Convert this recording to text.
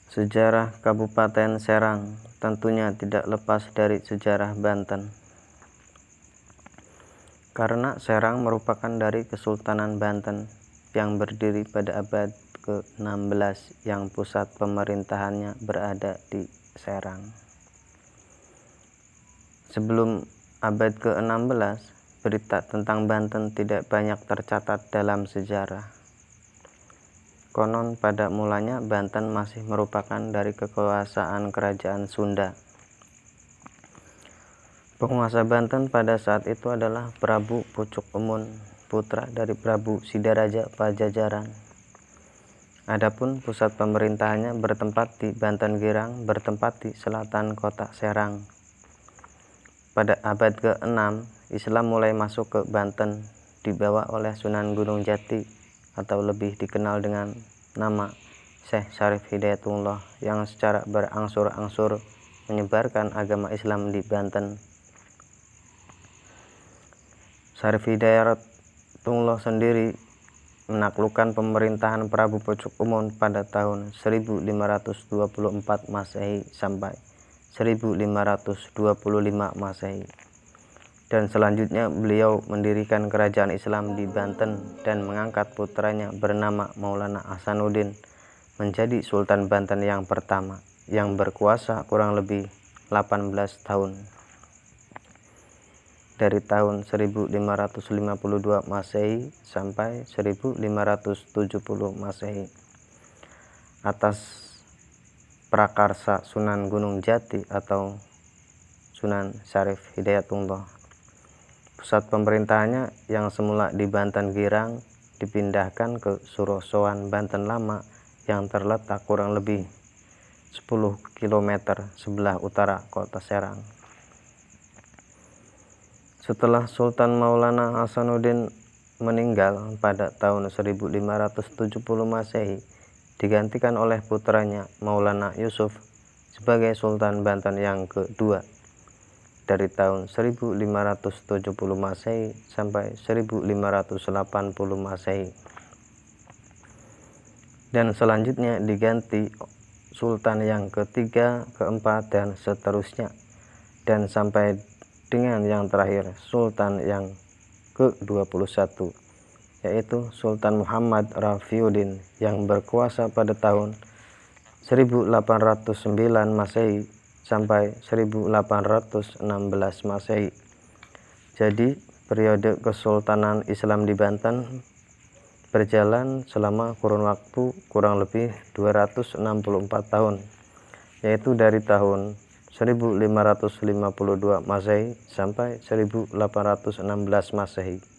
Sejarah Kabupaten Serang tentunya tidak lepas dari sejarah Banten. Karena Serang merupakan dari Kesultanan Banten yang berdiri pada abad ke-16 yang pusat pemerintahannya berada di Serang. Sebelum abad ke-16, berita tentang Banten tidak banyak tercatat dalam sejarah. Konon pada mulanya Banten masih merupakan dari kekuasaan kerajaan Sunda. Penguasa Banten pada saat itu adalah Prabu Pucuk Umun, putra dari Prabu Sidaraja Pajajaran. Adapun pusat pemerintahannya bertempat di Banten Girang, bertempat di selatan kota Serang. Pada abad ke-6, Islam mulai masuk ke Banten, dibawa oleh Sunan Gunung Jati atau lebih dikenal dengan nama Syekh Syarif Hidayatullah yang secara berangsur-angsur menyebarkan agama Islam di Banten. Syarif Hidayatullah sendiri menaklukkan pemerintahan Prabu Pucuk Umun pada tahun 1524 Masehi sampai 1525 Masehi. Dan selanjutnya beliau mendirikan kerajaan Islam di Banten dan mengangkat putranya bernama Maulana Hasanuddin menjadi Sultan Banten yang pertama, yang berkuasa kurang lebih 18 tahun. Dari tahun 1552 Masehi sampai 1570 Masehi. Atas prakarsa Sunan Gunung Jati atau Sunan Syarif Hidayatullah. Pusat pemerintahannya yang semula di Banten Girang dipindahkan ke Surosoan Banten Lama yang terletak kurang lebih 10 km sebelah utara kota Serang. Setelah Sultan Maulana Hasanuddin meninggal pada tahun 1570 Masehi, digantikan oleh putranya Maulana Yusuf sebagai Sultan Banten yang kedua dari tahun 1570 Masehi sampai 1580 Masehi. Dan selanjutnya diganti Sultan yang ketiga, keempat, dan seterusnya. Dan sampai dengan yang terakhir Sultan yang ke-21, yaitu Sultan Muhammad Rafiuddin yang berkuasa pada tahun 1809 Masehi sampai 1816 Masehi. Jadi periode Kesultanan Islam di Banten berjalan selama kurun waktu kurang lebih 264 tahun, yaitu dari tahun 1552 Masehi sampai 1816 Masehi.